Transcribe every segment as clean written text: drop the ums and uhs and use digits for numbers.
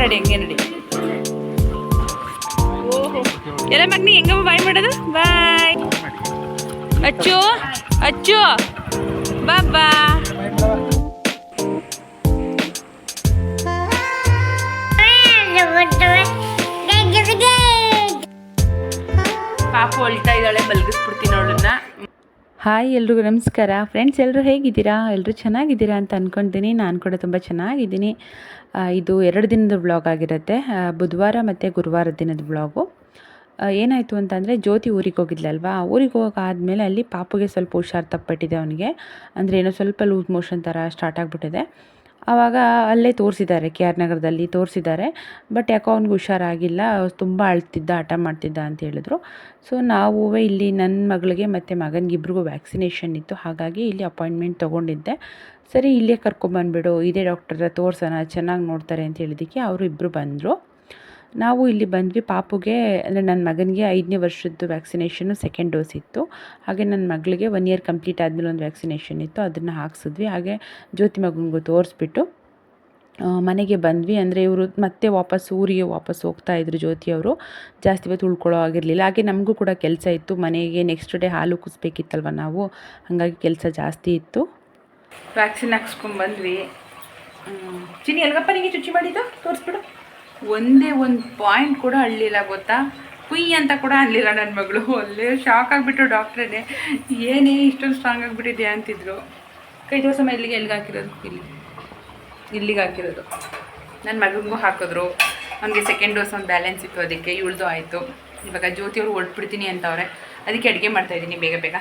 ನಡಿ ಓಹೋ ಎಲ್ಲ ಮಗ್ನಿ ಹೆಂಗಮ್ಮ ಬಾಯ್ ಮಾಡೋದು ಬಾಯ್ ಅಚ್ಚು ಅಚ್ಚು ಬಾಬಾ ಪಾಪು ಹೊಳ್ತಾ ಇದ್ದಾಳೆ, ಮಲಗಿಸ್ಬಿಡ್ತೀನಿ ಅವಳನ್ನ. ಹಾಯ್ ಎಲ್ರಿಗೂ ನಮಸ್ಕಾರ ಫ್ರೆಂಡ್ಸ್, ಎಲ್ಲರೂ ಹೇಗಿದ್ದೀರಾ? ಎಲ್ಲರೂ ಚೆನ್ನಾಗಿದ್ದೀರಾ ಅಂತ ಅಂದ್ಕೊಳ್ತೀನಿ. ನಾನು ಕೂಡ ತುಂಬ ಚೆನ್ನಾಗಿದ್ದೀನಿ. ಇದು 2 ದಿನದ ವ್ಲಾಗ್ ಆಗಿರುತ್ತೆ, ಬುಧವಾರ ಮತ್ತು ಗುರುವಾರ ದಿನದ ವ್ಲಾಗು. ಏನಾಯಿತು ಅಂತಂದರೆ, ಜ್ಯೋತಿ ಊರಿಗೆ ಹೋಗಿದ್ಲಲ್ವಾ, ಊರಿಗೆ ಹೋಗಾದ್ಮೇಲೆ ಅಲ್ಲಿ ಪಾಪುಗೆ ಸ್ವಲ್ಪ ಹುಷಾರು ತಪ್ಪಿಟ್ಟಿದೆ. ಅವನಿಗೆ ಅಂದರೆ ಏನೋ ಸ್ವಲ್ಪ ಲೂಸ್ ಮೋಷನ್ ಥರ ಸ್ಟಾರ್ಟ್ ಆಗಿಬಿಟ್ಟಿದೆ. ಆವಾಗ ಅಲ್ಲೇ ತೋರಿಸಿದ್ದಾರೆ, ಕೆ ಆರ್ ನಗರದಲ್ಲಿ ತೋರಿಸಿದ್ದಾರೆ. ಬಟ್ ಯಾಕೋ ಅವ್ನಿಗೆ ಹುಷಾರಾಗಿಲ್ಲ, ತುಂಬ ಅಳ್ತಿದ್ದ, ಹಠ ಮಾಡ್ತಿದ್ದ ಅಂತ ಹೇಳಿದ್ರು. ಸೊ ನಾವು ಇಲ್ಲಿ ನನ್ನ ಮಗಳಿಗೆ ಮತ್ತು ಮಗನಿಗಿಬ್ರಿಗೂ ವ್ಯಾಕ್ಸಿನೇಷನ್ ಇತ್ತು, ಹಾಗಾಗಿ ಇಲ್ಲಿ ಅಪಾಯಿಂಟ್ಮೆಂಟ್ ತೊಗೊಂಡಿದ್ದೆ. ಸರಿ ಇಲ್ಲೇ ಕರ್ಕೊಂಬಂದುಬಿಡು, ಇದೇ ಡಾಕ್ಟರ್ ಹತ್ರ ತೋರಿಸೋಣ, ಚೆನ್ನಾಗಿ ನೋಡ್ತಾರೆ ಅಂತ ಹೇಳಿದ್ದಕ್ಕೆ ಅವರು ಇಬ್ಬರು ಬಂದರು. ನಾವು ಇಲ್ಲಿ ಬಂದ್ವಿ. ಪಾಪುಗೆ ಅಂದರೆ ನನ್ನ ಮಗನಿಗೆ 5ನೇ ವರ್ಷದ್ದು ವ್ಯಾಕ್ಸಿನೇಷನ್ನು ಸೆಕೆಂಡ್ ಡೋಸ್ ಇತ್ತು. ಹಾಗೆ ನನ್ನ ಮಗಳಿಗೆ 1 ಇಯರ್ ಕಂಪ್ಲೀಟ್ ಆದಮೇಲೆ ಒಂದು ವ್ಯಾಕ್ಸಿನೇಷನ್ ಇತ್ತು, ಅದನ್ನು ಹಾಕ್ಸಿದ್ವಿ. ಹಾಗೆ ಜ್ಯೋತಿ ಮಗನಿಗೂ ತೋರಿಸ್ಬಿಟ್ಟು ಮನೆಗೆ ಬಂದ್ವಿ. ಅಂದರೆ ಇವರು ಮತ್ತೆ ಊರಿಗೆ ವಾಪಸ್ ಹೋಗ್ತಾಯಿದ್ರು ಜ್ಯೋತಿಯವರು. ಜಾಸ್ತಿ ಹೊತ್ತು ಉಳ್ಕೊಳ್ಳೋ ಆಗಿರಲಿಲ್ಲ. ಹಾಗೆ ನಮಗೂ ಕೂಡ ಕೆಲಸ ಇತ್ತು, ಮನೆಗೆ ನೆಕ್ಸ್ಟ್ ಡೇ ಹಾಲು ಕುಸ್ಬೇಕಿತ್ತಲ್ವ ನಾವು, ಹಾಗಾಗಿ ಕೆಲಸ ಜಾಸ್ತಿ ಇತ್ತು. ವ್ಯಾಕ್ಸಿನ್ ಹಾಕ್ಸ್ಕೊಂಡ್ಬಂದ್ವಿ. ಚಿನಿ ಎಲ್ಗಪ್ಪ ನಿಮಗೆ ಚುಚ್ಚಿ ಮಾಡಿದ್ದು ತೋರಿಸ್ಬಿಡು. ಒಂದೇ ಒಂದು ಪಾಯಿಂಟ್ ಕೂಡ ಅಳ್ಳಿಲ್ಲ ಗೊತ್ತಾ, ಕುಯ್ ಅಂತ ಕೂಡ ಅನ್ಲಿಲ್ಲ ನನ್ನ ಮಗಳು. ಅಲ್ಲೇ ಶಾಕ್ ಆಗಿಬಿಟ್ಟು ಡಾಕ್ಟ್ರೇ, ಏನೇ ಇಷ್ಟೊಂದು ಸ್ಟ್ರಾಂಗ್ ಆಗಿಬಿಟ್ಟಿದೆ ಅಂತಿದ್ರು. ಕೈ ತೋರ್ಸಮ್ಮ, ಎಲ್ಲಿಗೆ ಹಾಕಿರೋದು? ಇಲ್ಲಿಗೆ ಹಾಕಿರೋದು. ನನ್ನ ಮಗನಿಗೂ ಹಾಕಿದ್ರು. ಅವನಿಗೆ ಸೆಕೆಂಡ್ ಡೋಸ್ ಒಂದು ಬ್ಯಾಲೆನ್ಸ್ ಇತ್ತು, ಅದಕ್ಕೆ ಇವಳ್ದು ಆಯಿತು. ಇವಾಗ ಜ್ಯೋತಿಯವರು ಹೊರಟ್ಬಿಡ್ತೀನಿ ಅಂತವ್ರೆ, ಅದಕ್ಕೆ ಅಡುಗೆ ಮಾಡ್ತಾಯಿದ್ದೀನಿ ಬೇಗ.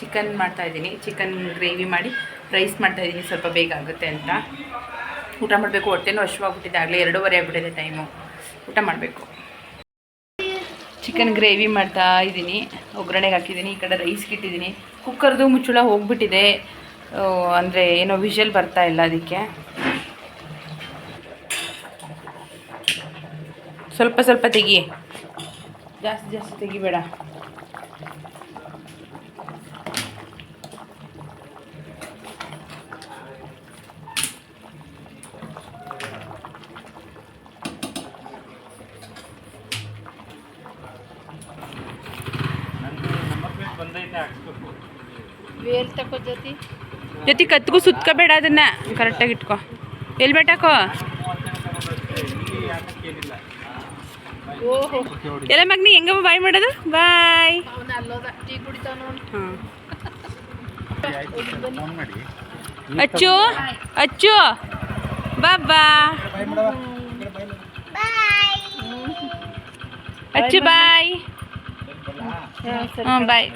ಚಿಕನ್ ಮಾಡ್ತಾಯಿದ್ದೀನಿ, ಚಿಕನ್ ಗ್ರೇವಿ ಮಾಡಿ ರೈಸ್ ಮಾಡ್ತಾಯಿದ್ದೀನಿ, ಸ್ವಲ್ಪ ಬೇಗ ಆಗುತ್ತೆ ಅಂತ. ಊಟ ಮಾಡಬೇಕು, ಹೊಟ್ಟೆನೂ ಹಶ್ವಾಗ್ಬಿಟ್ಟಿದೆ. ಆಗಲೇ 2:30 ಆಗಿಬಿಟ್ಟಿದೆ ಟೈಮು, ಊಟ ಮಾಡಬೇಕು. ಚಿಕನ್ ಗ್ರೇವಿ ಮಾಡ್ತಾ ಇದ್ದೀನಿ, ಒಗ್ಗರಣೆಗೆ ಹಾಕಿದ್ದೀನಿ. ಈ ಕಡೆ ರೈಸ್ಗೆ ಇಟ್ಟಿದ್ದೀನಿ. ಕುಕ್ಕರ್ದು ಮುಚ್ಚಳ ಹೋಗ್ಬಿಟ್ಟಿದೆ, ಅಂದರೆ ಏನೋ ವಿಷಲ್ ಬರ್ತಾ ಇಲ್ಲ, ಅದಕ್ಕೆ ಸ್ವಲ್ಪ ತೆಗಿ, ಜಾಸ್ತಿ ತೆಗಿಬೇಡ. ವೇಲ್ ತಕೋ ಜೊತೆ ಕತ್ಗೂ ಸುತ್ಕೋಬೇಡ, ಅದನ್ನು ಕರೆಕ್ಟಾಗಿ ಇಟ್ಕೋ. ಎಲ್ಲಿ ಬೇಟಾಕೋ? ಓಹೋ ಎಲ್ಲ ಮಗ್ನಿ ಹೆಂಗಮ್ಮ ಬಾಯ್ ಮಾಡೋದು? ಬಾಯ್. ಅಚ್ಚು ಅಚ್ಚು ಬಾಬಾ ಅಚ್ಚು ಬಾಯ್. ಹಾಂ ಬಾಯ್.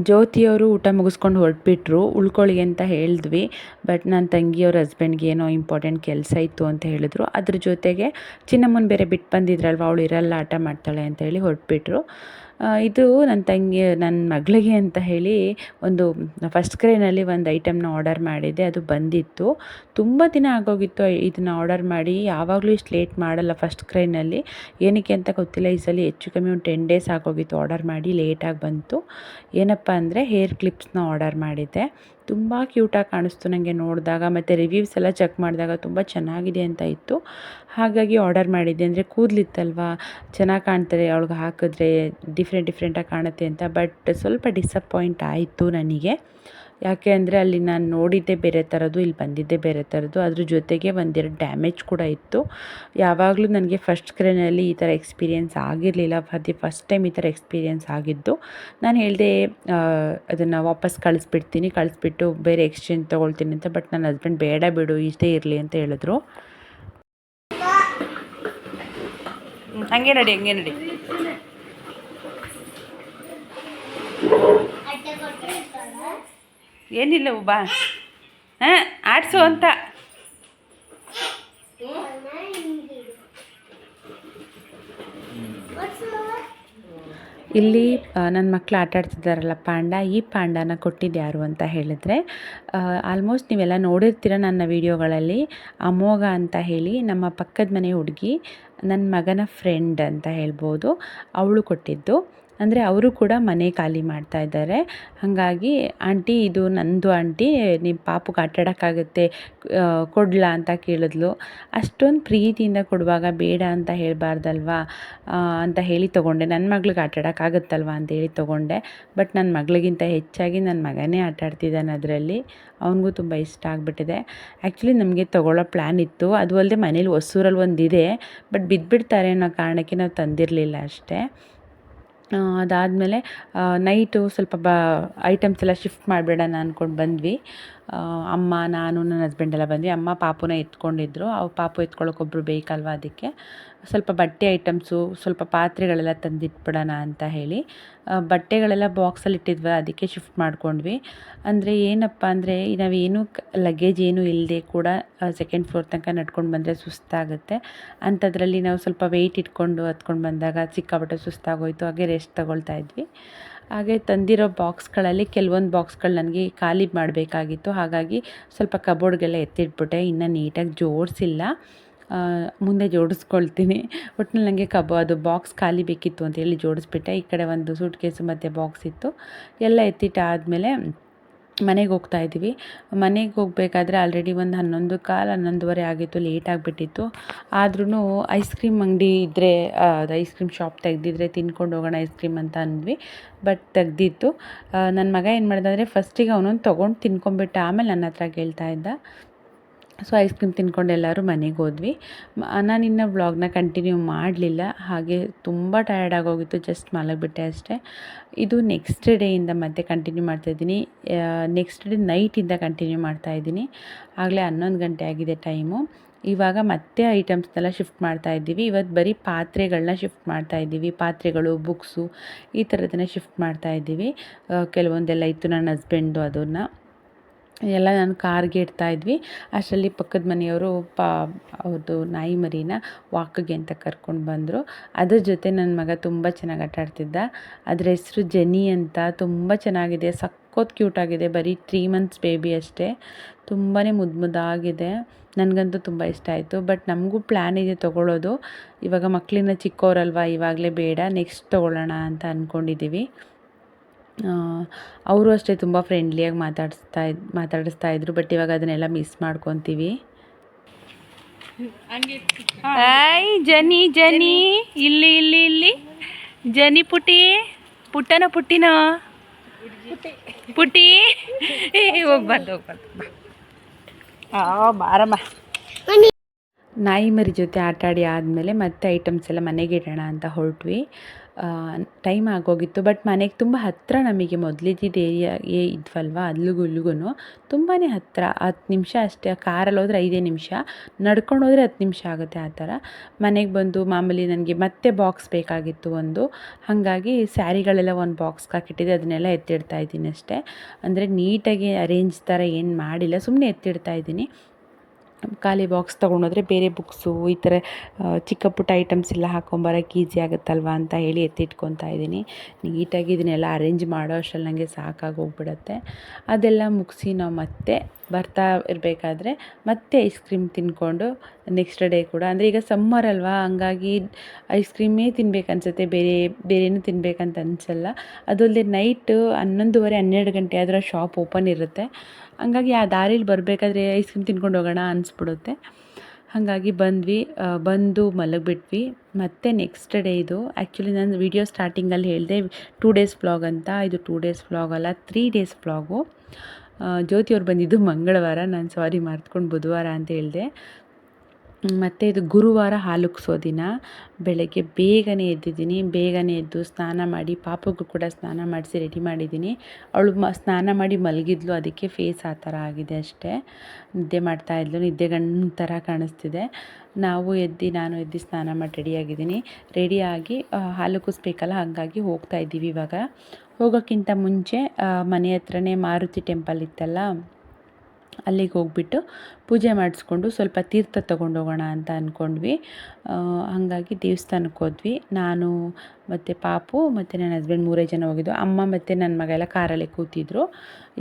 ಜ್ಯೋತಿಯವರು ಊಟ ಮುಗಿಸ್ಕೊಂಡು ಹೊರಟ್ಬಿಟ್ರು. ಉಳ್ಕೊಳ್ಳಿ ಅಂತ ಹೇಳಿದ್ವಿ, ಬಟ್ ನನ್ನ ತಂಗಿಯವ್ರ ಹಸ್ಬೆಂಡ್ಗೆ ಏನೋ ಇಂಪಾರ್ಟೆಂಟ್ ಕೆಲಸ ಇತ್ತು ಅಂತ ಹೇಳಿದ್ರು. ಅದ್ರ ಜೊತೆಗೆ ಚಿನ್ನಮ್ಮನ ಬೇರೆ ಬಿಟ್ಟು ಬಂದಿದ್ರಲ್ವ, ಅವಳು ಇರಲ್ಲ, ಆಟ ಮಾಡ್ತಾಳೆ ಅಂತ ಹೇಳಿ ಹೊರಟ್ಬಿಟ್ರು. ಇದು ನನ್ನ ಮಗಳಿಗೆ ಅಂತ ಹೇಳಿ ಒಂದು ಫಸ್ಟ್ ಕ್ರೈನಲ್ಲಿ ಒಂದು ಐಟಮ್ನ ಆರ್ಡರ್ ಮಾಡಿದ್ದೆ, ಅದು ಬಂದಿತ್ತು. ತುಂಬ ದಿನ ಆಗೋಗಿತ್ತು ಇದನ್ನು ಆರ್ಡರ್ ಮಾಡಿ. ಯಾವಾಗಲೂ ಇಷ್ಟು ಲೇಟ್ ಮಾಡಲ್ಲ ಫಸ್ಟ್ ಕ್ರೈನಲ್ಲಿ, ಏನಕ್ಕೆ ಅಂತ ಗೊತ್ತಿಲ್ಲ. ಈ ಸಲ ಹೆಚ್ಚು ಕಮ್ಮಿ ಒಂದು 10 ಡೇಸ್ ಆಗೋಗಿತ್ತು ಆರ್ಡರ್ ಮಾಡಿ, ಲೇಟಾಗಿ ಬಂತು. ಏನಪ್ಪ ಅಂದರೆ ಹೇರ್ ಕ್ಲಿಪ್ಸ್ನ ಆರ್ಡರ್ ಮಾಡಿದ್ದೆ. ತುಂಬ ಕ್ಯೂಟಾಗಿ ಕಾಣಿಸ್ತು ನನಗೆ ನೋಡಿದಾಗ, ಮತ್ತು ರಿವ್ಯೂಸ್ ಎಲ್ಲ ಚೆಕ್ ಮಾಡಿದಾಗ ತುಂಬ ಚೆನ್ನಾಗಿದೆ ಅಂತ ಇತ್ತು. ಹಾಗಾಗಿ ಆರ್ಡರ್ ಮಾಡಿದ್ದೆ. ಅಂದರೆ ಕೂದಲಿತ್ತಲ್ವ, ಚೆನ್ನಾಗಿ ಕಾಣ್ತಾರೆ ಅವಳಿಗೆ ಹಾಕಿದ್ರೆ, ಡಿಫ್ರೆಂಟಾಗಿ ಕಾಣುತ್ತೆ ಅಂತ. ಬಟ್ ಸ್ವಲ್ಪ ಡಿಸಪಾಯಿಂಟ್ ಆಯಿತು ನನಗೆ. ಯಾಕೆ ಅಂದರೆ ಅಲ್ಲಿ ನಾನು ನೋಡಿದ್ದೆ ಬೇರೆ ಥರದ್ದು, ಇಲ್ಲಿ ಬಂದಿದ್ದೆ ಬೇರೆ ಥರದ್ದು. ಅದ್ರ ಜೊತೆಗೆ 1-2 ಡ್ಯಾಮೇಜ್ ಕೂಡ ಇತ್ತು. ಯಾವಾಗಲೂ ನನಗೆ ಫಸ್ಟ್ ಕ್ರೈನಲ್ಲಿ ಈ ಥರ ಎಕ್ಸ್ಪೀರಿಯೆನ್ಸ್ ಆಗಿರಲಿಲ್ಲ, ಅದೇ ಫಸ್ಟ್ ಟೈಮ್ ಈ ಥರ ಎಕ್ಸ್ಪೀರಿಯೆನ್ಸ್ ಆಗಿದ್ದು. ನಾನು ಹೇಳಿದೆ ಅದನ್ನು ವಾಪಸ್ ಕಳಿಸ್ಬಿಟ್ಟು ಬೇರೆ ಎಕ್ಸ್ಚೇಂಜ್ ತೊಗೊಳ್ತೀನಿ ಅಂತ. ಬಟ್ ನನ್ನ ಹಸ್ಬೆಂಡ್ ಬೇಡ ಬಿಡು, ಇಷ್ಟೇ ಇರಲಿ ಅಂತ ಹೇಳಿದ್ರು. ಹಂಗೆ ನಡಿ ಏನಿಲ್ಲ ಬಾ, ಆಡ್ಸು ಅಂತ. ಇಲ್ಲಿ ನನ್ನ ಮಕ್ಕಳು ಆಟ ಆಡ್ತಿದ್ದಾರಲ್ಲ ಪಾಂಡ, ಈ ಪಾಂಡನ ಕೊಟ್ಟಿದ್ದು ಯಾರು ಅಂತ ಹೇಳಿದ್ರೆ, ಆಲ್ಮೋಸ್ಟ್ ನೀವೆಲ್ಲ ನೋಡಿರ್ತೀರ ನನ್ನ ವೀಡಿಯೋಗಳಲ್ಲಿ. ಅಮೋಘ ಅಂತ ಹೇಳಿ ನಮ್ಮ ಪಕ್ಕದ ಮನೆ ಹುಡುಗಿ, ನನ್ನ ಮಗನ ಫ್ರೆಂಡ್ ಅಂತ ಹೇಳ್ಬೋದು, ಅವಳು ಕೊಟ್ಟಿದ್ದು. ಅಂದರೆ ಅವರು ಕೂಡ ಮನೆ ಖಾಲಿ ಮಾಡ್ತಾ ಇದ್ದಾರೆ. ಹಾಗಾಗಿ ಆಂಟಿ ಇದು ನಂದು ಆಂಟಿ, ನಿಮ್ಮ ಪಾಪುಗೆ ಆಟಾಡೋಕ್ಕಾಗುತ್ತೆ ಕೊಡಲಾ ಅಂತ ಕೇಳಿದ್ಲು. ಅಷ್ಟೊಂದು ಪ್ರೀತಿಯಿಂದ ಕೊಡುವಾಗ ಬೇಡ ಅಂತ ಹೇಳಬಾರ್ದಲ್ವಾ ಅಂತ ಹೇಳಿ ತೊಗೊಂಡೆ. ನನ್ನ ಮಗ್ಳಿಗೆ ಆಟಾಡೋಕ್ಕಾಗುತ್ತಲ್ವ ಅಂತೇಳಿ ತೊಗೊಂಡೆ. ಬಟ್ ನನ್ನ ಮಗಳಿಗಿಂತ ಹೆಚ್ಚಾಗಿ ನನ್ನ ಮಗನೇ ಆಟಾಡ್ತಿದ್ದಾನೆ ಅದರಲ್ಲಿ. ಅವನಿಗೂ ತುಂಬ ಇಷ್ಟ ಆಗಿಬಿಟ್ಟಿದೆ. ಆ್ಯಕ್ಚುಲಿ ನಮಗೆ ತೊಗೊಳ್ಳೋ ಪ್ಲ್ಯಾನ್ ಇತ್ತು. ಅದು ಅಲ್ಲದೆ ಮನೇಲಿ ಹೊಸೂರಲ್ಲಿ ಒಂದಿದೆ, ಬಟ್ ಬಿದ್ದುಬಿಡ್ತಾರೆ ಅನ್ನೋ ಕಾರಣಕ್ಕೆ ನಾವು ತಂದಿರಲಿಲ್ಲ ಅಷ್ಟೇ. ಅದಾದಮೇಲೆ ನೈಟು ಸ್ವಲ್ಪ ಐಟಮ್ಸ್ ಎಲ್ಲ ಶಿಫ್ಟ್ ಮಾಡಿಬಿಡೋಣ ಅಂದ್ಕೊಂಡು ಬಂದ್ವಿ. ಅಮ್ಮ, ನಾನು, ನನ್ನ ಹಸ್ಬೆಂಡೆಲ್ಲ ಬಂದ್ವಿ. ಅಮ್ಮ ಪಾಪುನ ಎತ್ಕೊಂಡಿದ್ರು. ಪಾಪು ಎತ್ಕೊಳ್ಳೋಕೊಬ್ರು ಬೇಕಲ್ವ, ಅದಕ್ಕೆ ಸ್ವಲ್ಪ ಬಟ್ಟೆ ಐಟಮ್ಸು, ಸ್ವಲ್ಪ ಪಾತ್ರೆಗಳೆಲ್ಲ ತಂದಿಟ್ಬಿಡೋಣ ಅಂತ ಹೇಳಿ ಬಟ್ಟೆಗಳೆಲ್ಲ ಬಾಕ್ಸಲ್ಲಿ ಇಟ್ಟಿದ್ವಿ, ಅದಕ್ಕೆ ಶಿಫ್ಟ್ ಮಾಡ್ಕೊಂಡ್ವಿ. ಅಂದರೆ ಏನಪ್ಪ ಅಂದರೆ ನಾವೇನು ಲಗೇಜ್ ಏನೂ ಇಲ್ಲದೆ ಕೂಡ ಸೆಕೆಂಡ್ ಫ್ಲೋರ್ ತನಕ ನಡ್ಕೊಂಡು ಬಂದರೆ ಸುಸ್ತಾಗುತ್ತೆ. ಅಂಥದ್ರಲ್ಲಿ ನಾವು ಸ್ವಲ್ಪ ವೆಯ್ಟ್ ಇಟ್ಕೊಂಡು ಹತ್ಕೊಂಡು ಬಂದಾಗ ಸಿಕ್ಕಾಪಟ್ಟೆ ಸುಸ್ತಾಗೋಯಿತು. ಹಾಗೆ ರೆಸ್ಟ್ ತಗೊಳ್ತಾ ಇದ್ವಿ. ಹಾಗೆ ತಂದಿರೋ ಬಾಕ್ಸ್ಗಳಲ್ಲಿ ಕೆಲವೊಂದು ಬಾಕ್ಸ್ಗಳು ನನಗೆ ಖಾಲಿ ಮಾಡಬೇಕಾಗಿತ್ತು. ಹಾಗಾಗಿ ಸ್ವಲ್ಪ ಕಬೋರ್ಡ್ಗೆಲ್ಲ ಎತ್ತಿಟ್ಬಿಟ್ಟೆ. ಇನ್ನೂ ನೀಟಾಗಿ ಜೋಡಿಸಿಲ್ಲ, ಮುಂದೆ ಜೋಡಿಸ್ಕೊಳ್ತೀನಿ. ಒಟ್ಟಿನಲ್ಲಿ ನನಗೆ ಅದು ಬಾಕ್ಸ್ ಖಾಲಿ ಬೇಕಿತ್ತು ಅಂತೇಳಿ ಜೋಡಿಸ್ಬಿಟ್ಟೆ. ಈ ಕಡೆ ಒಂದು ಸೂಟ್ ಕೇಸು ಮತ್ತು ಬಾಕ್ಸ್ ಇತ್ತು. ಎಲ್ಲ ಎತ್ತಿಟ್ಟಾದಮೇಲೆ ಮನೆಗೆ ಹೋಗ್ತಾ ಇದ್ದೀವಿ. ಮನೆಗೆ ಹೋಗಬೇಕಾದ್ರೆ ಆಲ್ರೆಡಿ ಒಂದು 11:15, 11:30 ಆಗಿತ್ತು. ಲೇಟ್ ಆಗಿಬಿಟ್ಟಿತ್ತು. ಆದ್ರೂ ಐಸ್ ಕ್ರೀಮ್ ಅಂಗಡಿ ಇದ್ದರೆ, ಅದು ಐಸ್ ಕ್ರೀಮ್ ಶಾಪ್ ತೆಗೆದಿದ್ರೆ ತಿನ್ಕೊಂಡು ಹೋಗೋಣ ಐಸ್ ಕ್ರೀಮ್ ಅಂತ ಅಂದ್ವಿ. ಬಟ್ ತೆಗ್ದಿತ್ತು. ನನ್ನ ಮಗ ಏನು ಮಾಡ್ದ ಅಂದರೆ ಫಸ್ಟಿಗೆ ಅವನೊಂದು ತೊಗೊಂಡು ತಿನ್ಕೊಂಬಿಟ್ಟ. ಆಮೇಲೆ ನನ್ನ ಹತ್ರ ಕೇಳ್ತಾ ಇದ್ದ. ಸೊ ಐಸ್ ಕ್ರೀಮ್ ತಿನ್ಕೊಂಡು ಎಲ್ಲರೂ ಮನೆಗೆ ಹೋದ್ವಿ. ನಾನಿನ್ನು ವ್ಲಾಗ್ನ ಕಂಟಿನ್ಯೂ ಮಾಡಲಿಲ್ಲ. ಹಾಗೆ ತುಂಬ ಟಯರ್ಡ್ ಆಗೋಗಿತ್ತು, ಜಸ್ಟ್ ಮಲಗಿಬಿಟ್ಟೆ ಅಷ್ಟೇ. ಇದು ನೆಕ್ಸ್ಟ್ ಡೇಯಿಂದ ಮತ್ತೆ ಕಂಟಿನ್ಯೂ ಮಾಡ್ತಾಯಿದ್ದೀನಿ. ನೆಕ್ಸ್ಟ್ ಡೇ ನೈಟಿಂದ ಕಂಟಿನ್ಯೂ ಮಾಡ್ತಾಯಿದ್ದೀನಿ. ಆಗಲೇ 11 ಗಂಟೆ ಆಗಿದೆ ಟೈಮು. ಇವಾಗ ಮತ್ತೆ ಐಟಮ್ಸ್ನೆಲ್ಲ ಶಿಫ್ಟ್ ಮಾಡ್ತಾಯಿದ್ದೀವಿ. ಇವತ್ತು ಬರೀ ಪಾತ್ರೆಗಳನ್ನ ಶಿಫ್ಟ್ ಮಾಡ್ತಾಯಿದ್ದೀವಿ. ಪಾತ್ರೆಗಳು, ಬುಕ್ಸು, ಈ ಥರದನ್ನ ಶಿಫ್ಟ್ ಮಾಡ್ತಾಯಿದ್ದೀವಿ. ಕೆಲವೊಂದೆಲ್ಲ ಇತ್ತು ನನ್ನ ಹಸ್ಬೆಂಡು, ಅದನ್ನು ಎಲ್ಲ ನಾನು ಕಾರ್ಗೆ ಇಡ್ತಾಯಿದ್ವಿ. ಅಷ್ಟರಲ್ಲಿ ಪಕ್ಕದ ಮನೆಯವರು ಅವ್ರದ್ದು ನಾಯಿ ಮರಿನ ವಾಕಿಗೆ ಅಂತ ಕರ್ಕೊಂಡು ಬಂದರು. ಅದ್ರ ಜೊತೆ ನನ್ನ ಮಗ ತುಂಬ ಚೆನ್ನಾಗಿ ಆಟಾಡ್ತಿದ್ದ. ಅದರ ಹೆಸರು ಜೆನಿ ಅಂತ. ತುಂಬ ಚೆನ್ನಾಗಿದೆ, ಸಖತ್ ಕ್ಯೂಟಾಗಿದೆ. ಬರೀ 3 ಮಂತ್ಸ್ ಬೇಬಿ ಅಷ್ಟೇ. ತುಂಬಾ ಮುದ್ದಾಗಿದೆ. ನನಗಂತೂ ತುಂಬ ಇಷ್ಟ ಆಯಿತು. ಬಟ್ ನಮಗೂ ಪ್ಲ್ಯಾನ್ ಇದೆ ತೊಗೊಳ್ಳೋದು. ಇವಾಗ ಮಕ್ಕಳಿಂದ ಚಿಕ್ಕವರಲ್ವ, ಇವಾಗಲೇ ಬೇಡ, ನೆಕ್ಸ್ಟ್ ತೊಗೊಳ್ಳೋಣ ಅಂತ ಅಂದ್ಕೊಂಡಿದ್ದೀವಿ. ಅವರು ಅಷ್ಟೇ ತುಂಬ ಫ್ರೆಂಡ್ಲಿಯಾಗಿ ಮಾತಾಡಿಸ್ತಾ ಇದ್ರು. ಬಟ್ ಇವಾಗ ಅದನ್ನೆಲ್ಲ ಮಿಸ್ ಮಾಡ್ಕೊತೀವಿ. ಹಾಯ್ ಜನಿ, ಜನಿ ಇಲ್ಲಿ ಇಲ್ಲಿ ಇಲ್ಲಿ ಜನಿ ಪುಟ್ಟಿ, ಪುಟ್ಟನ ಪುಟ್ಟಿನ ಪುಟ್ಟಿ, ಹೋಗ್ಬಾರ್ದು ಬಾರಮ್ಮ. ನಾಯಿ ಮರಿ ಜೊತೆ ಆಟಾಡಿ ಆದಮೇಲೆ ಮತ್ತೆ ಐಟಮ್ಸ್ ಎಲ್ಲ ಮನೆಗೆ ಇಡೋಣ ಅಂತ ಹೊರಟ್ವಿ. ಟೈಮ್ ಆಗೋಗಿತ್ತು. ಬಟ್ ಮನೆಗೆ ತುಂಬ ಹತ್ತಿರ, ನಮಗೆ ಮೊದಲಿದ್ದಿದ್ದು ಏರಿಯಾ ಇದ್ವಲ್ವ, ಅಲ್ಲಿಗೂ ಇಲ್ಲಿಗೂ ತುಂಬಾ ಹತ್ತಿರ. 10 ನಿಮಿಷ ಅಷ್ಟೇ. ಕಾರಲ್ಲಿ ಹೋದರೆ 5 ನಿಮಿಷ, ನಡ್ಕೊಂಡು ಹೋದರೆ 10 ನಿಮಿಷ ಆಗುತ್ತೆ. ಆ ಥರ ಮನೆಗೆ ಬಂದು ಮಾಮೂಲಿ ನನಗೆ ಮತ್ತೆ ಬಾಕ್ಸ್ ಬೇಕಾಗಿತ್ತು ಒಂದು. ಹಾಗಾಗಿ ಸ್ಯಾರಿಗಳೆಲ್ಲ ಒಂದು ಬಾಕ್ಸ್ಗೆ ಹಾಕಿಟ್ಟಿದ್ದೆ, ಅದನ್ನೆಲ್ಲ ಎತ್ತಿಡ್ತಾ ಇದ್ದೀನಿ ಅಷ್ಟೇ. ಅಂದರೆ ನೀಟಾಗಿ ಅರೇಂಜ್ ಥರ ಏನು ಮಾಡಿಲ್ಲ, ಸುಮ್ಮನೆ ಎತ್ತಿಡ್ತಾ ಇದ್ದೀನಿ. ಖಾಲಿ ಬಾಕ್ಸ್ ತೊಗೊಂಡೋದ್ರೆ ಬೇರೆ ಬುಕ್ಸು, ಈ ಥರ ಚಿಕ್ಕ ಪುಟ್ಟ ಐಟಮ್ಸ್ ಎಲ್ಲ ಹಾಕ್ಕೊಂಬರೋಕ್ಕೆ ಈಸಿ ಆಗುತ್ತಲ್ವ ಅಂತ ಹೇಳಿ ಎತ್ತಿಟ್ಕೊತಾ ಇದ್ದೀನಿ. ನೀಟಾಗಿ ಇದನ್ನೆಲ್ಲ ಅರೇಂಜ್ ಮಾಡೋ ಅಷ್ಟರಲ್ಲಿ ನನಗೆ ಸಾಕಾಗಿ ಹೋಗ್ಬಿಡತ್ತೆ. ಅದೆಲ್ಲ ಮುಗಿಸಿ ನಾವು ಮತ್ತೆ ಬರ್ತಾ ಇರಬೇಕಾದ್ರೆ ಮತ್ತೆ ಐಸ್ ಕ್ರೀಮ್ ತಿಂದ್ಕೊಂಡು ನೆಕ್ಸ್ಟ್ ಡೇ ಕೂಡ, ಅಂದರೆ ಈಗ ಸಮ್ಮರ್ ಅಲ್ವಾ, ಹಂಗಾಗಿ ಐಸ್ ಕ್ರೀಮೇ ತಿನ್ಬೇಕು ಅನಿಸುತ್ತೆ, ಬೇರೇನೂ ತಿನ್ನಬೇಕಂತ ಅನಿಸಲ್ಲ. ಅದಲ್ಲದೆ ನೈಟು 11:30, 12 ಗಂಟೆ ಆದರೂ ಶಾಪ್ ಓಪನ್ ಇರುತ್ತೆ. ಹಂಗಾಗಿ ಆ ದಾರಿಲಿ ಬರಬೇಕಾದ್ರೆ ಐಸ್ ಕ್ರೀಮ್ ತಿನ್ಕೊಂಡು ಹೋಗೋಣ ಅನಿಸ್ಬಿಡುತ್ತೆ. ಹಾಗಾಗಿ ಬಂದು ಮಲಗಿಬಿಟ್ವಿ. ಮತ್ತು ನೆಕ್ಸ್ಟ್ ಡೇ ಇದು ಆ್ಯಕ್ಚುಲಿ ನಾನು ವಿಡಿಯೋ ಸ್ಟಾರ್ಟಿಂಗಲ್ಲಿ ಹೇಳಿದೆ 2 ಡೇಸ್ ವ್ಲಾಗ್ ಅಂತ. ಇದು 2 ಡೇಸ್ ವ್ಲಾಗ್ ಅಲ್ಲ, 3 ಡೇಸ್ ವ್ಲಾಗು. ಜ್ಯೋತಿಯವ್ರು ಬಂದಿದ್ದು ಮಂಗಳವಾರ, ನಾನು ಸಾರಿ ಮರ್ತ್ಕೊಂಡು ಬುಧವಾರ ಅಂತ ಹೇಳಿದೆ. ಮತ್ತು ಇದು ಗುರುವಾರ ಹಾಲುಕ್ಸೋ ದಿನ. ಬೆಳಗ್ಗೆ ಬೇಗನೆ ಎದ್ದಿದ್ದೀನಿ. ಬೇಗನೆ ಎದ್ದು ಸ್ನಾನ ಮಾಡಿ, ಪಾಪುಗೂ ಕೂಡ ಸ್ನಾನ ಮಾಡಿಸಿ ರೆಡಿ ಮಾಡಿದ್ದೀನಿ. ಅವಳು ಸ್ನಾನ ಮಾಡಿ ಮಲಗಿದ್ಲು, ಅದಕ್ಕೆ ಫೇಸ್ ಆ ಥರ ಆಗಿದೆ ಅಷ್ಟೇ. ನಿದ್ದೆ ಮಾಡ್ತಾಯಿದ್ಲು, ನಿದ್ದೆಗಣ್ಣು ಥರ ಕಾಣಿಸ್ತಿದೆ. ನಾನು ಎದ್ದು ಸ್ನಾನ ಮಾಡಿ ರೆಡಿಯಾಗಿದ್ದೀನಿ. ರೆಡಿಯಾಗಿ ಹಾಲು ಕುಸ್ಬೇಕಲ್ಲ, ಹಾಗಾಗಿ ಹೋಗ್ತಾ ಇದ್ದೀವಿ. ಇವಾಗ ಹೋಗೋಕ್ಕಿಂತ ಮುಂಚೆ ಮನೆ ಹತ್ರನೇ ಮಾರುತಿ ಟೆಂಪಲ್ ಇತ್ತಲ್ಲ, ಅಲ್ಲಿಗೆ ಹೋಗ್ಬಿಟ್ಟು ಪೂಜೆ ಮಾಡಿಸ್ಕೊಂಡು ಸ್ವಲ್ಪ ತೀರ್ಥ ತೊಗೊಂಡೋಗೋಣ ಅಂತ ಅಂದ್ಕೊಂಡ್ವಿ. ಹಾಗಾಗಿ ದೇವಸ್ಥಾನಕ್ಕೆ ಹೋದ್ವಿ. ನಾನು ಮತ್ತು ಪಾಪು ಮತ್ತು ನನ್ನ ಹಸ್ಬೆಂಡ್ 3 ಜನ ಹೋಗಿದ್ದು. ಅಮ್ಮ ಮತ್ತು ನನ್ನ ಮಗ ಎಲ್ಲ ಕಾರಲ್ಲೇ ಕೂತಿದ್ರು.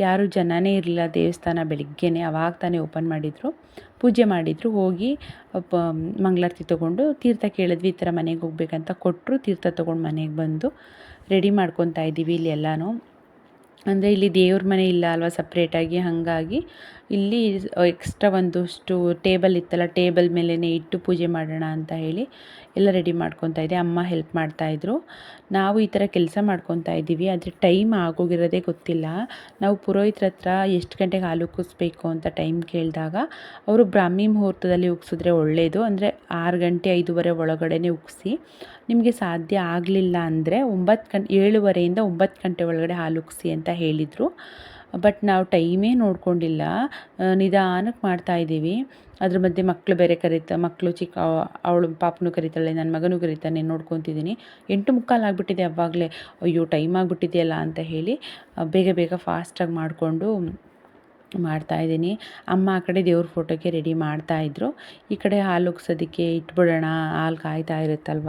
ಯಾರೂ ಜನನೇ ಇರಲಿಲ್ಲ. ದೇವಸ್ಥಾನ ಬೆಳಿಗ್ಗೆನೇ ಅವಾಗ ತಾನೇ ಓಪನ್ ಮಾಡಿದರು. ಪೂಜೆ ಮಾಡಿದರು. ಹೋಗಿ ಮಂಗಳಾರತಿ ತೊಗೊಂಡು ತೀರ್ಥ ಕೇಳಿದ್ವಿ, ಈ ಥರ ಮನೆಗೆ ಹೋಗ್ಬೇಕಂತ ಕೊಟ್ಟರು. ತೀರ್ಥ ತೊಗೊಂಡು ಮನೆಗೆ ಬಂದು ರೆಡಿ ಮಾಡ್ಕೊತಾ ಇದ್ದೀವಿ ಇಲ್ಲಿ ಎಲ್ಲನೂ. ಅಂದರೆ ಇಲ್ಲಿ ದೇವ್ರ ಮನೆ ಇಲ್ಲ ಅಲ್ವಾ ಸಪ್ರೇಟಾಗಿ, ಹಾಗಾಗಿ ಇಲ್ಲಿ ಎಕ್ಸ್ಟ್ರಾ ಒಂದಷ್ಟು ಟೇಬಲ್ ಇತ್ತಲ್ಲ, ಟೇಬಲ್ ಮೇಲೇ ಇಟ್ಟು ಪೂಜೆ ಮಾಡೋಣ ಅಂತ ಹೇಳಿ ಎಲ್ಲ ರೆಡಿ ಮಾಡ್ಕೊತಾ ಇದ್ದೆ. ಅಮ್ಮ ಹೆಲ್ಪ್ ಮಾಡ್ತಾಯಿದ್ರು. ನಾವು ಈ ಥರ ಕೆಲಸ ಮಾಡ್ಕೊತಾ ಇದ್ದೀವಿ. ಆದರೆ ಟೈಮ್ ಆಗೋಗಿರೋದೇ ಗೊತ್ತಿಲ್ಲ. ನಾವು ಪುರೋಹಿತ್ರ ಹತ್ರ ಎಷ್ಟು ಗಂಟೆಗೆ ಹಾಲು ಉಕ್ಕಿಸ್ಬೇಕು ಅಂತ ಟೈಮ್ ಕೇಳಿದಾಗ ಅವರು ಬ್ರಾಹ್ಮಿ ಮುಹೂರ್ತದಲ್ಲಿ ಉಕ್ಸಿದ್ರೆ ಒಳ್ಳೆಯದು, ಅಂದರೆ 6 ಗಂಟೆ 5:30 ಒಳಗಡೆ ಉಕ್ಕಿಸಿ. ನಿಮಗೆ ಸಾಧ್ಯ ಆಗಲಿಲ್ಲ ಅಂದರೆ 7:30ಯಿಂದ 9 ಗಂಟೆ ಒಳಗಡೆ ಹಾಲು ಉಕ್ಕಿಸಿ ಅಂತ ಹೇಳಿದರು. ಬಟ್ ನಾವು ಟೈಮೇ ನೋಡ್ಕೊಂಡಿಲ್ಲ, ನಿಧಾನಕ್ಕೆ ಮಾಡ್ತಾಯಿದ್ದೀವಿ. ಅದ್ರ ಮಧ್ಯೆ ಮಕ್ಕಳು ಬೇರೆ ಮಕ್ಕಳು ಅವಳು ಪಾಪನೂ ಕರೀತಾಳೆ, ನನ್ನ ಮಗನೂ ಕರೀತಾನೆ, ನೋಡ್ಕೊತಿದ್ದೀನಿ. 8:45 ಆಗಿಬಿಟ್ಟಿದೆ ಆವಾಗಲೇ. ಅಯ್ಯೋ ಟೈಮ್ ಆಗಿಬಿಟ್ಟಿದೆಯಲ್ಲ ಅಂತ ಹೇಳಿ ಬೇಗ ಬೇಗ ಫಾಸ್ಟಾಗಿ ಮಾಡಿಕೊಂಡು ಮಾಡ್ತಾಯಿದ್ದೀನಿ. ಅಮ್ಮ ಆ ಕಡೆ ದೇವ್ರ ಫೋಟೋಗೆ ರೆಡಿ ಮಾಡ್ತಾಯಿದ್ರು. ಈ ಕಡೆ ಹಾಲು ಉಗ್ಸೋದಕ್ಕೆ ಇಟ್ಬಿಡೋಣ, ಹಾಲು ಕಾಯ್ತಾ ಇರುತ್ತಲ್ವ,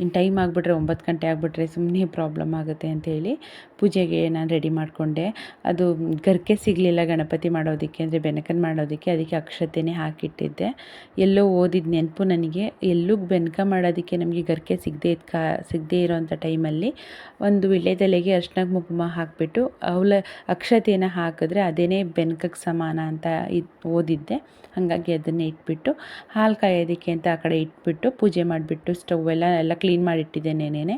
ಇನ್ನು ಟೈಮ್ ಆಗಿಬಿಟ್ರೆ 9 ಗಂಟೆ ಆಗಿಬಿಟ್ರೆ ಸುಮ್ಮನೆ ಪ್ರಾಬ್ಲಮ್ ಆಗುತ್ತೆ ಅಂತೇಳಿ ಪೂಜೆಗೆ ನಾನು ರೆಡಿ ಮಾಡಿಕೊಂಡೆ. ಅದು ಗರಿಕೆ ಸಿಗಲಿಲ್ಲ ಗಣಪತಿ ಮಾಡೋದಕ್ಕೆ, ಅಂದರೆ ಬೆನಕನ ಮಾಡೋದಕ್ಕೆ, ಅದಕ್ಕೆ ಅಕ್ಷತೆನೇ ಹಾಕಿಟ್ಟಿದ್ದೆ. ಎಲ್ಲೋ ಓದಿದ ನೆನಪು ನನಗೆ. ಎಲ್ಲೂ ಬೆನಕ ಮಾಡೋದಕ್ಕೆ ನಮಗೆ ಗರಿಕೆ ಸಿಗದೇ ಇರೋವಂಥ ಟೈಮಲ್ಲಿ ಒಂದು ವೀಳ್ಯದೆಲೆಗೆ ಅರಿಶಿನ ಕುಂಕುಮ ಹಾಕಿಬಿಟ್ಟು ಅಕ್ಷತೆಯನ್ನು ಹಾಕಿದ್ರೆ ಅದೇನೇ ಬೆನಕಕ್ಕೆ ಸಮಾನ ಅಂತ ಓದಿದ್ದೆ. ಹಾಗಾಗಿ ಅದನ್ನೇ ಇಟ್ಬಿಟ್ಟು ಹಾಲು ಕಾಯೋದಕ್ಕೆ ಅಂತ ಆ ಕಡೆ ಇಟ್ಬಿಟ್ಟು ಪೂಜೆ ಮಾಡಿಬಿಟ್ಟು ಸ್ಟವ್ ಎಲ್ಲ ಕ್ಲೀನ್ ಮಾಡಿಟ್ಟಿದ್ದೆ. ನೆನೆಯೇ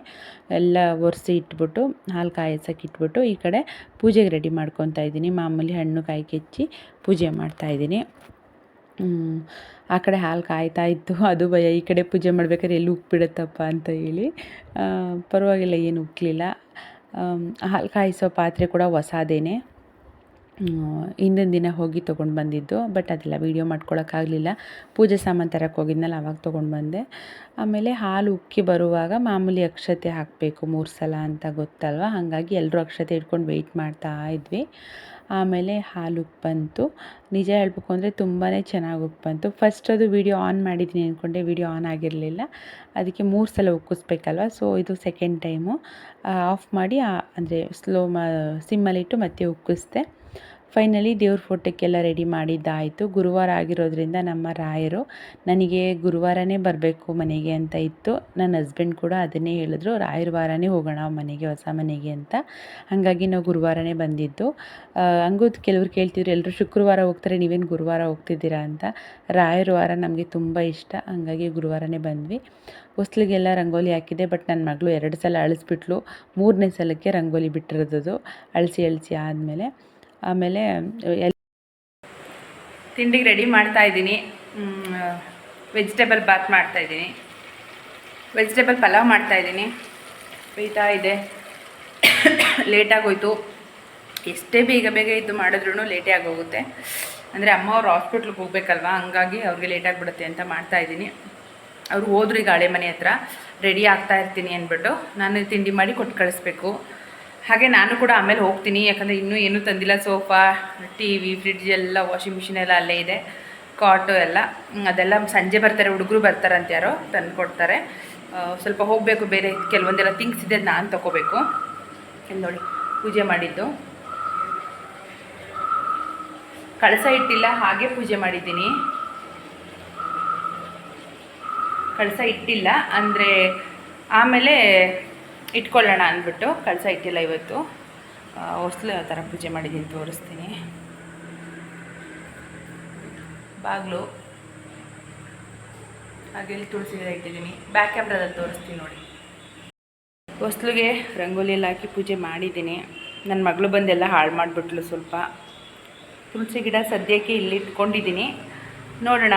ಎಲ್ಲ ಒರೆಸಿ ಇಟ್ಬಿಟ್ಟು ಹಾಲು ಕಾಯಿಸೋಕೆ ಇಟ್ಬಿಟ್ಟು ಈ ಕಡೆ ಪೂಜೆಗೆ ರೆಡಿ ಮಾಡ್ಕೊತಾ ಇದ್ದೀನಿ. ಮಾಮೂಲಿ ಹಣ್ಣು ಕಾಯಿ ಕೆಚ್ಚಿ ಪೂಜೆ ಮಾಡ್ತಾಯಿದ್ದೀನಿ. ಆ ಕಡೆ ಹಾಲು ಕಾಯ್ತಾ ಇತ್ತು, ಅದು ಭಯ. ಈ ಕಡೆ ಪೂಜೆ ಮಾಡ್ಬೇಕಾದ್ರೆ ಎಲ್ಲಿ ಉಕ್ಬಿಡುತ್ತಪ್ಪ ಅಂತ ಹೇಳಿ ಪರವಾಗಿಲ್ಲ, ಏನು ಉಕ್ಕಲಿಲ್ಲ. ಹಾಲು ಕಾಯಿಸೋ ಪಾತ್ರೆ ಕೂಡ ಹೊಸದೇನೆ, ಹಿಂದಿನ ದಿನ ಹೋಗಿ ತೊಗೊಂಡು ಬಂದಿದ್ದು. ಬಟ್ ಅದೆಲ್ಲ ವೀಡಿಯೋ ಮಾಡ್ಕೊಳಕ್ಕಾಗಲಿಲ್ಲ. ಪೂಜೆ ಸಾಮಾನು ತರಕ್ಕೆ ಹೋಗಿದ್ನಲ್ಲ ಆವಾಗ ತೊಗೊಂಡು ಬಂದೆ. ಆಮೇಲೆ ಹಾಲು ಉಕ್ಕಿ ಬರುವಾಗ ಮಾಮೂಲಿ ಅಕ್ಷತೆ ಹಾಕಬೇಕು 3 ಸಲ ಅಂತ ಗೊತ್ತಲ್ವ, ಹಾಗಾಗಿ ಎಲ್ಲರೂ ಅಕ್ಷತೆ ಇಟ್ಕೊಂಡು ವೆಯ್ಟ್ ಮಾಡ್ತಾ ಇದ್ವಿ. ಆಮೇಲೆ ಹಾಲು ಉಕ್ಕಿ ಬಂತು. ನಿಜ ಹೇಳಬೇಕು ಅಂದರೆ ತುಂಬಾ ಚೆನ್ನಾಗಿ ಉಕ್ಕಿ ಬಂತು. ಫಸ್ಟ್ ಅದು ವೀಡಿಯೋ ಆನ್ ಮಾಡಿದ್ದೀನಿ ಅಂದ್ಕೊಂಡೆ, ವೀಡಿಯೋ ಆನ್ ಆಗಿರಲಿಲ್ಲ. ಅದಕ್ಕೆ 3 ಸಲ ಉಕ್ಕಿಸ್ಬೇಕಲ್ವ, ಸೊ ಇದು ಸೆಕೆಂಡ್ ಟೈಮು. ಆಫ್ ಮಾಡಿ ಅಂದರೆ ಸಿಮ್ಮಲ್ಲಿಟ್ಟು ಮತ್ತೆ ಉಕ್ಕಿಸ್ದೆ. ಫೈನಲಿ ದೇವ್ರ ಫೋಟೋಕ್ಕೆಲ್ಲ ರೆಡಿ ಮಾಡಿದ್ದಾಯಿತು. ಗುರುವಾರ ಆಗಿರೋದ್ರಿಂದ ನಮ್ಮ ರಾಯರು ನನಗೆ ಗುರುವಾರನೇ ಬರಬೇಕು ಮನೆಗೆ ಅಂತ ಇತ್ತು. ನನ್ನ ಹಸ್ಬೆಂಡ್ ಕೂಡ ಅದನ್ನೇ ಹೇಳಿದ್ರು, ರಾಯರ ವಾರನೇ ಹೋಗೋಣ ಮನೆಗೆ, ಹೊಸ ಮನೆಗೆ ಅಂತ. ಹಾಗಾಗಿ ನಾವು ಗುರುವಾರನೇ ಬಂದಿದ್ದು. ಹಂಗೂ ಕೆಲವ್ರು ಕೇಳ್ತಿದ್ರು, ಎಲ್ಲರೂ ಶುಕ್ರವಾರ ಹೋಗ್ತಾರೆ, ನೀವೇನು ಗುರುವಾರ ಹೋಗ್ತಿದ್ದೀರಾ ಅಂತ. ರಾಯರ ವಾರ ನಮಗೆ ತುಂಬ ಇಷ್ಟ, ಹಾಗಾಗಿ ಗುರುವಾರನೇ ಬಂದ್ವಿ. ಹೊಸ್ಲಿಗೆಲ್ಲ ರಂಗೋಲಿ ಹಾಕಿದೆ. ಬಟ್ ನನ್ನ ಮಗಳು 2 ಸಲ ಅಳಿಸ್ಬಿಟ್ಲು. 3ನೇ ಸಲಕ್ಕೆ ರಂಗೋಲಿ ಬಿಟ್ಟಿರೋದು ಅಳಿಸಿ ಆದಮೇಲೆ. ಆಮೇಲೆ ತಿಂಡಿಗೆ ರೆಡಿ ಮಾಡ್ತಾಯಿದ್ದೀನಿ. ವೆಜಿಟೇಬಲ್ ಬಾತ್ ಮಾಡ್ತಾಯಿದ್ದೀನಿ, ವೆಜಿಟೇಬಲ್ ಪಲಾವ್ ಮಾಡ್ತಾಯಿದ್ದೀನಿ. ಬೇಯ್ತಾ ಇದೆ. ಲೇಟಾಗೋಯ್ತು. ಎಷ್ಟೇ ಬೇಗ ಇದು ಮಾಡಿದ್ರೂ ಲೇಟೇ ಆಗೋಗುತ್ತೆ. ಅಂದರೆ ಅಮ್ಮ ಅವ್ರು ಹಾಸ್ಪಿಟ್ಲಿಗೆ ಹೋಗ್ಬೇಕಲ್ವ, ಹಂಗಾಗಿ ಅವ್ರಿಗೆ ಲೇಟಾಗಿಬಿಡುತ್ತೆ ಅಂತ ಮಾಡ್ತಾಯಿದ್ದೀನಿ. ಅವ್ರು ಹೋದ್ರು ಈಗ ಹಳೆ ಮನೆ ಹತ್ರ. ರೆಡಿ ಆಗ್ತಾ ಇರ್ತೀನಿ ಅಂದ್ಬಿಟ್ಟು ನಾನು ತಿಂಡಿ ಮಾಡಿ ಕೊಟ್ಟು ಕಳಿಸ್ಬೇಕು. ಹಾಗೆ ನಾನು ಕೂಡ ಆಮೇಲೆ ಹೋಗ್ತೀನಿ, ಯಾಕಂದರೆ ಇನ್ನೂ ಏನೂ ತಂದಿಲ್ಲ. ಸೋಫಾ, TV, ಫ್ರಿಡ್ಜ್ ಎಲ್ಲ, ವಾಷಿಂಗ್ ಮಿಷಿನ್ ಎಲ್ಲ ಅಲ್ಲೇ ಇದೆ. ಕಾಟು ಎಲ್ಲ ಅದೆಲ್ಲ ಸಂಜೆ ಬರ್ತಾರೆ, ಹುಡುಗರು ಬರ್ತಾರಂತ ಯಾರೋ ತಂದು ಕೊಡ್ತಾರೆ. ಸ್ವಲ್ಪ ಹೋಗಬೇಕು, ಬೇರೆ ಕೆಲವೊಂದೆಲ್ಲ ಥಿಂಗ್ಸ್ ಇದೆ, ನಾನು ತೊಗೋಬೇಕು. ನೋಡಿ ಪೂಜೆ ಮಾಡಿದ್ದು, ಕಳಸ ಇಟ್ಟಿಲ್ಲ, ಹಾಗೆ ಪೂಜೆ ಮಾಡಿದ್ದೀನಿ. ಕಳಸ ಇಟ್ಟಿಲ್ಲ ಅಂದರೆ ಆಮೇಲೆ ಇಟ್ಕೊಳ್ಳೋಣ ಅಂದ್ಬಿಟ್ಟು ಕಳಸ ಇಟ್ಟಿಲ್ಲ ಇವತ್ತು. ಹೊಸ್ಲು ಯಾವ ಥರ ಪೂಜೆ ಮಾಡಿದ್ದೀನಿ ತೋರಿಸ್ತೀನಿ. ಬಾಗಿಲು ಹಾಗೆ ಇಲ್ಲಿ ತುಳಸಿ ಗಿಡ ಇಟ್ಟಿದ್ದೀನಿ. ಬ್ಯಾಕ್ ಕ್ಯಾಮ್ರಾದಲ್ಲಿ ತೋರಿಸ್ತೀನಿ ನೋಡಿ. ಹೊಸ್ಲಿಗೆ ರಂಗೋಲಿ ಎಲ್ಲ ಹಾಕಿ ಪೂಜೆ ಮಾಡಿದ್ದೀನಿ. ನನ್ನ ಮಗಳು ಬಂದೆಲ್ಲ ಹಾಳು ಮಾಡಿಬಿಟ್ಲು. ಸ್ವಲ್ಪ ತುಳಸಿ ಗಿಡ ಸದ್ಯಕ್ಕೆ ಇಲ್ಲಿ ಇಟ್ಕೊಂಡಿದ್ದೀನಿ. ನೋಡೋಣ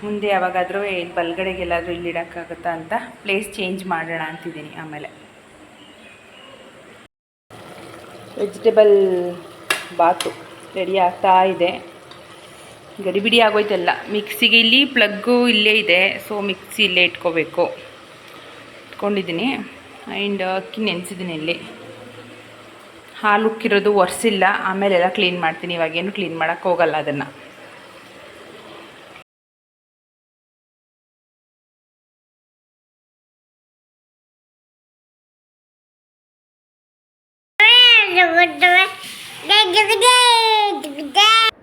ಮುಂದೆ ಯಾವಾಗಾದರೂ ಬಲ್ಗಡೆಗೆಲ್ಲಾದರೂ ಇಲ್ಲಿ ಇಡೋಕ್ಕಾಗುತ್ತಾ ಅಂತ ಪ್ಲೇಸ್ ಚೇಂಜ್ ಮಾಡೋಣ ಅಂತಿದ್ದೀನಿ. ಆಮೇಲೆ ವೆಜಿಟೇಬಲ್ ಬಾತು ರೆಡಿ ಆಗ್ತಾ ಇದೆ. ಗಡಿಬಿಡಿ ಆಗೋಯ್ತೆಲ್ಲ. ಮಿಕ್ಸಿಗೆ ಇಲ್ಲಿ ಪ್ಲಗ್ಗು ಇಲ್ಲೇ ಇದೆ, ಸೊ ಮಿಕ್ಸಿ ಇಲ್ಲೇ ಇಟ್ಕೊಂಡಿದ್ದೀನಿ. ಆ್ಯಂಡ್ ಅಕ್ಕಿ ನೆನೆಸಿದ್ದೀನಿ ಇಲ್ಲಿ. ಹಾಲು ಉಕ್ಕಿರೋದು ಒರೆಸಿಲ್ಲ, ಆಮೇಲೆಲ್ಲ ಕ್ಲೀನ್ ಮಾಡ್ತೀನಿ. ಇವಾಗೇನು ಕ್ಲೀನ್ ಮಾಡೋಕ್ಕೆ ಹೋಗಲ್ಲ ಅದನ್ನು.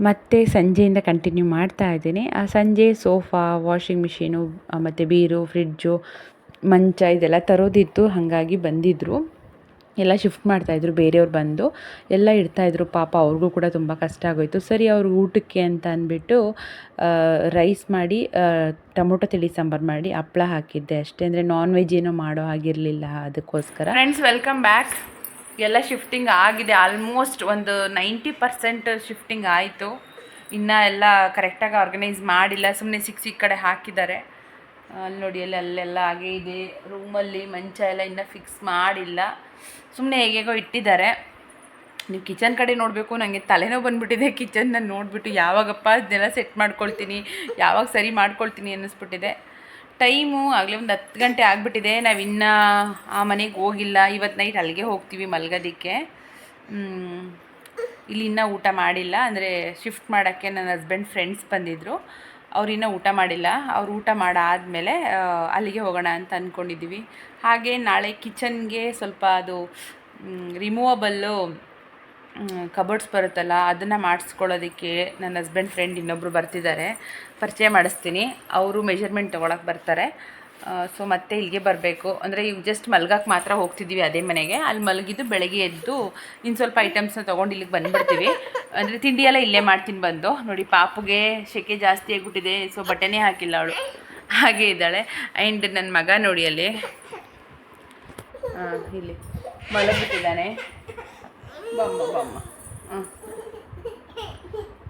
ಮತ್ತು ಸಂಜೆಯಿಂದ ಕಂಟಿನ್ಯೂ ಮಾಡ್ತಾ ಇದ್ದೀನಿ. ಸಂಜೆ ಸೋಫಾ, ವಾಷಿಂಗ್ ಮಿಷಿನು, ಮತ್ತು ಬೀರು, ಫ್ರಿಡ್ಜು, ಮಂಚ ಇದೆಲ್ಲ ತರೋದಿತ್ತು. ಹಾಗಾಗಿ ಬಂದಿದ್ದರು, ಎಲ್ಲ ಶಿಫ್ಟ್ ಮಾಡ್ತಾಯಿದ್ರು. ಬೇರೆಯವ್ರು ಬಂದು ಎಲ್ಲ ಇಡ್ತಾಯಿದ್ರು. ಪಾಪ ಅವ್ರಿಗೂ ಕೂಡ ತುಂಬ ಕಷ್ಟ ಆಗೋಯಿತು. ಸರಿ, ಅವ್ರ ಊಟಕ್ಕೆ ಅಂತ ಅಂದ್ಬಿಟ್ಟು ರೈಸ್ ಮಾಡಿ, ಟೊಮೊಟೊ ತಿಳಿ ಸಾಂಬಾರು ಮಾಡಿ, ಹಪ್ಳ ಹಾಕಿದ್ದೆ ಅಷ್ಟೇ. ಅಂದರೆ ನಾನ್ ವೆಜ್ ಏನೋ ಮಾಡೋ ಆಗಿರಲಿಲ್ಲ, ಅದಕ್ಕೋಸ್ಕರ. Friends, welcome back. ಎಲ್ಲ ಶಿಫ್ಟಿಂಗ್ ಆಗಿದೆ, ಆಲ್ಮೋಸ್ಟ್ ಒಂದು 90% ಶಿಫ್ಟಿಂಗ್ ಆಯಿತು. ಇನ್ನೂ ಎಲ್ಲ ಕರೆಕ್ಟಾಗಿ ಆರ್ಗನೈಸ್ ಮಾಡಿಲ್ಲ, ಸುಮ್ಮನೆ ಸಿಕ್ಕ ಕಡೆ ಹಾಕಿದ್ದಾರೆ. ಅಲ್ಲಿ ನೋಡಿ, ಅಲ್ಲೆಲ್ಲ ಹಾಗೆ ಇದೆ. ರೂಮಲ್ಲಿ ಮಂಚ ಎಲ್ಲ ಇನ್ನೂ ಫಿಕ್ಸ್ ಮಾಡಿಲ್ಲ, ಸುಮ್ಮನೆ ಹೇಗೇಗೋ ಇಟ್ಟಿದ್ದಾರೆ. ನೀವು ಕಿಚನ್ ಕಡೆ ನೋಡಬೇಕು, ನನಗೆ ತಲೆನೋವು ಬಂದುಬಿಟ್ಟಿದೆ. ಕಿಚನ್ನ ನೋಡಿಬಿಟ್ಟು ಯಾವಾಗಪ್ಪ ಇದನ್ನೆಲ್ಲ ಸೆಟ್ ಮಾಡ್ಕೊಳ್ತೀನಿ, ಯಾವಾಗ ಸರಿ ಮಾಡ್ಕೊಳ್ತೀನಿ ಅನ್ನಿಸ್ಬಿಟ್ಟಿದೆ. ಟೈಮು ಆಗಲೇ ಒಂದು 10 ಗಂಟೆ ಆಗಿಬಿಟ್ಟಿದೆ. ನಾವು ಇನ್ನೂ ಆ ಮನೆಗೆ ಹೋಗಿಲ್ಲ. ಇವತ್ತು ನೈಟ್ ಅಲ್ಲಿಗೆ ಹೋಗ್ತೀವಿ ಮಲ್ಗೋದಕ್ಕೆ. ಇಲ್ಲಿ ಇನ್ನೂ ಊಟ ಮಾಡಿಲ್ಲ. ಅಂದರೆ ಶಿಫ್ಟ್ ಮಾಡೋಕ್ಕೆ ನನ್ನ ಹಸ್ಬೆಂಡ್ ಫ್ರೆಂಡ್ಸ್ ಬಂದಿದ್ದರು, ಅವ್ರು ಇನ್ನೂ ಊಟ ಮಾಡಿಲ್ಲ. ಅವ್ರು ಊಟ ಮಾಡಾದಮೇಲೆ ಅಲ್ಲಿಗೆ ಹೋಗೋಣ ಅಂತ ಅಂದ್ಕೊಂಡಿದ್ದೀವಿ. ಹಾಗೆ ನಾಳೆ ಕಿಚನ್ಗೆ ಸ್ವಲ್ಪ ಅದು ರಿಮೂವಬಲ್ಲು ಕಬೋರ್ಡ್ಸ್ ಬರುತ್ತಲ್ಲ, ಅದನ್ನು ಮಾಡಿಸ್ಕೊಳ್ಳೋದಕ್ಕೆ ನನ್ನ ಹಸ್ಬೆಂಡ್ ಫ್ರೆಂಡ್ ಇನ್ನೊಬ್ಬರು ಬರ್ತಿದ್ದಾರೆ, ಪರಿಚಯ ಮಾಡಿಸ್ತೀನಿ. ಅವರು ಮೆಜರ್ಮೆಂಟ್ ತೊಗೊಳಕ್ಕೆ ಬರ್ತಾರೆ. ಸೊ ಮತ್ತೆ ಇಲ್ಲಿಗೆ ಬರಬೇಕು. ಅಂದರೆ ಈಗ ಜಸ್ಟ್ ಮಲ್ಗಕ್ಕೆ ಮಾತ್ರ ಹೋಗ್ತಿದ್ದೀವಿ ಅದೇ ಮನೆಗೆ. ಅಲ್ಲಿ ಮಲಗಿದ್ದು ಬೆಳಗ್ಗೆ ಎದ್ದು ಇನ್ನು ಸ್ವಲ್ಪ ಐಟಮ್ಸ್ನ ತೊಗೊಂಡು ಇಲ್ಲಿಗೆ ಬಂದುಬಿಡ್ತೀವಿ. ಅಂದರೆ ತಿಂಡಿ ಎಲ್ಲ ಇಲ್ಲೇ ಮಾಡ್ತೀನಿ ಬಂದು. ನೋಡಿ, ಪಾಪುಗೆ ಸೆಕೆ ಜಾಸ್ತಿ ಆಗಿಬಿಟ್ಟಿದೆ, ಸೊ ಬಟ್ಟೆನೇ ಹಾಕಿಲ್ಲ ಅವಳು, ಹಾಗೆ ಇದ್ದಾಳೆ. ಆ್ಯಂಡ್ ನನ್ನ ಮಗ ನೋಡಿ ಅಲ್ಲಿ ಇಲ್ಲಿ ಮಲಗಿಬಿಟ್ಟಿದ್ದಾನೆ. ಬಮ್ಮ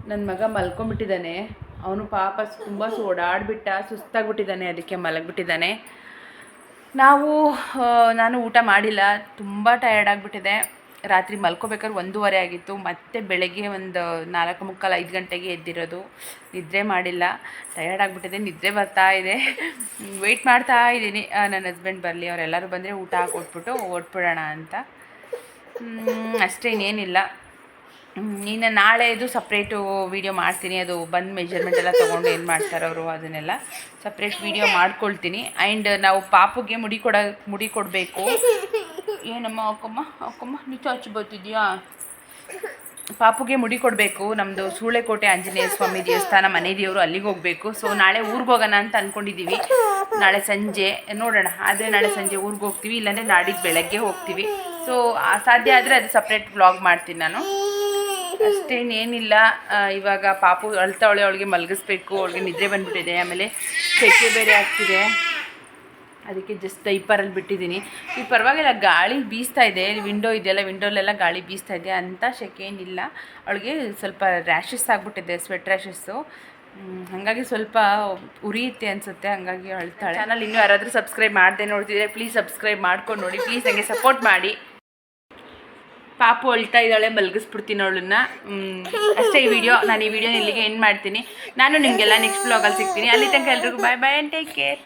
ನನ್ನ ಮಗ ಮಲ್ಕೊಂಡ್ಬಿಟ್ಟಿದ್ದಾನೆ. ಅವನು ಪಾಪ ತುಂಬ ಓಡಾಡಿಬಿಟ್ಟ, ಸುಸ್ತಾಗ್ಬಿಟ್ಟಿದ್ದಾನೆ, ಅದಕ್ಕೆ ಮಲಗಿಬಿಟ್ಟಿದ್ದಾನೆ. ನಾನು ಊಟ ಮಾಡಿಲ್ಲ, ತುಂಬ ಟಯರ್ಡ್ ಆಗಿಬಿಟ್ಟಿದೆ. ರಾತ್ರಿ ಮಲ್ಕೋಬೇಕಾದ್ರೆ 1:30 ಆಗಿತ್ತು. ಮತ್ತೆ ಬೆಳಗ್ಗೆ ಒಂದು 4:45, 5 ಗಂಟೆಗೆ ಎದ್ದಿರೋದು. ನಿದ್ರೆ ಮಾಡಿಲ್ಲ, ಟಯರ್ಡ್ ಆಗಿಬಿಟ್ಟಿದೆ, ನಿದ್ರೆ ಬರ್ತಾ ಇದೆ. ವೆಯ್ಟ್ ಮಾಡ್ತಾ ಇದ್ದೀನಿ ನನ್ನ ಹಸ್ಬೆಂಡ್ ಬರಲಿ, ಅವರೆಲ್ಲರೂ ಬಂದರೆ ಊಟ ಹಾಕೊಟ್ಬಿಟ್ಟು ಓಡ್ಬಿಡೋಣ ಅಂತ. ಅಷ್ಟೇ, ಇನ್ನೇನಿಲ್ಲ. ಇನ್ನು ನಾಳೆ ಇದು ಸಪ್ರೇಟು ವೀಡಿಯೋ ಮಾಡ್ತೀನಿ. ಅದು ಬಂದು ಮೆಜರ್ಮೆಂಟ್ ಎಲ್ಲ ತೊಗೊಂಡು ಏನು ಮಾಡ್ತಾರೆ ಅವರು, ಅದನ್ನೆಲ್ಲ ಸಪ್ರೇಟ್ ವೀಡಿಯೋ ಮಾಡ್ಕೊಳ್ತೀನಿ. ಆ್ಯಂಡ್ ನಾವು ಪಾಪುಗೆ ಮುಡಿ ಕೊಡಬೇಕು. ಏನಮ್ಮ ಅಕ್ಕಮ್ಮ ನೀ ಚಾಚು ಬರ್ತಿದ್ಯಾ? ಪಾಪುಗೆ ಮುಡಿ ಕೊಡಬೇಕು. ನಮ್ಮದು ಸೂಳೆಕೋಟೆ ಆಂಜನೇಯ ಸ್ವಾಮಿ ದೇವಸ್ಥಾನ ಮನೆ ದೇವರು, ಅಲ್ಲಿಗೆ ಹೋಗಬೇಕು. ಸೊ ನಾಳೆ ಊರಿಗೆ ಹೋಗೋಣ ಅಂತ ಅಂದ್ಕೊಂಡಿದ್ದೀವಿ. ನಾಳೆ ಸಂಜೆ ನೋಡೋಣ, ಆದರೆ ನಾಳೆ ಸಂಜೆ ಊರಿಗೆ ಹೋಗ್ತೀವಿ, ಇಲ್ಲಾಂದರೆ ನಾಡಿದ್ದು ಬೆಳಗ್ಗೆ ಹೋಗ್ತೀವಿ. ಸೊ ಸಾಧ್ಯ ಆದರೆ ಅದು ಸಪ್ರೇಟ್ ವ್ಲಾಗ್ ಮಾಡ್ತೀನಿ ನಾನು. ಅಷ್ಟೇನೇನಿಲ್ಲ. ಇವಾಗ ಪಾಪು ಅಳ್ತಾವಳೆ, ಅವಳಿಗೆ ಮಲಗಿಸ್ಬೇಕು. ಅವಳಿಗೆ ನಿದ್ರೆ ಬಂದುಬಿಟ್ಟಿದೆ, ಆಮೇಲೆ ಸೆಕೆ ಬೇರೆ ಆಗ್ತಿದೆ, ಅದಕ್ಕೆ ಜಸ್ಟ್ ಡೈಪರಲ್ಲಿ ಬಿಟ್ಟಿದ್ದೀನಿ. ಈಗ ಪರವಾಗಿಲ್ಲ, ಗಾಳಿ ಬೀಸ್ತಾ ಇದೆ. ವಿಂಡೋ ಇದೆಯಲ್ಲ, ವಿಂಡೋಲೆಲ್ಲ ಗಾಳಿ ಬೀಸ್ತಾ ಇದೆ, ಅಂತ ಸೆಕೆ ಏನಿಲ್ಲ. ಅವಳಿಗೆ ಸ್ವಲ್ಪ ರ್ಯಾಷಸ್ ಆಗಿಬಿಟ್ಟಿದೆ, ಸ್ವೆಟ್ ರ್ಯಾಷಸ್ಸು. ಹಾಗಾಗಿ ಸ್ವಲ್ಪ ಉರಿಯುತ್ತೆ ಅನಿಸುತ್ತೆ, ಹಾಗಾಗಿ ಅಳ್ತಾಳೆ. ಚಾನಲ್ ಇನ್ನೂ ಯಾರಾದರೂ ಸಬ್ಸ್ಕ್ರೈಬ್ ಮಾಡದೆ ನೋಡ್ತಿದ್ರೆ ಪ್ಲೀಸ್ ಸಬ್ಸ್ಕ್ರೈಬ್ ಮಾಡ್ಕೊಂಡು ನೋಡಿ, ಪ್ಲೀಸ್ ನನಗೆ ಸಪೋರ್ಟ್ ಮಾಡಿ. ಪಾಪು ಅಳ್ತಾ ಇದ್ದಾಳೆ, ಮಲಗಿಸ್ಬಿಡ್ತೀನಿ ಅವಳನ್ನ. ಅಷ್ಟೇ ಈ ವಿಡಿಯೋ. ನಾನು ಈ ವಿಡಿಯೋನ ಇಲ್ಲಿಗೆ ಎಂಡ್ ಮಾಡ್ತೀನಿ. ನಾನು ನಿಮಗೆಲ್ಲ ನೆಕ್ಸ್ಟ್ ವ್ಲಾಗಲ್ಲಿ ಸಿಗ್ತೀನಿ. ಅಲ್ಲಿ ತನಕ ಎಲ್ರಿಗೂ ಬಾಯ್ ಬಾಯ್ ಆ್ಯಂಡ್ ಟೇಕ್ ಕೇರ್.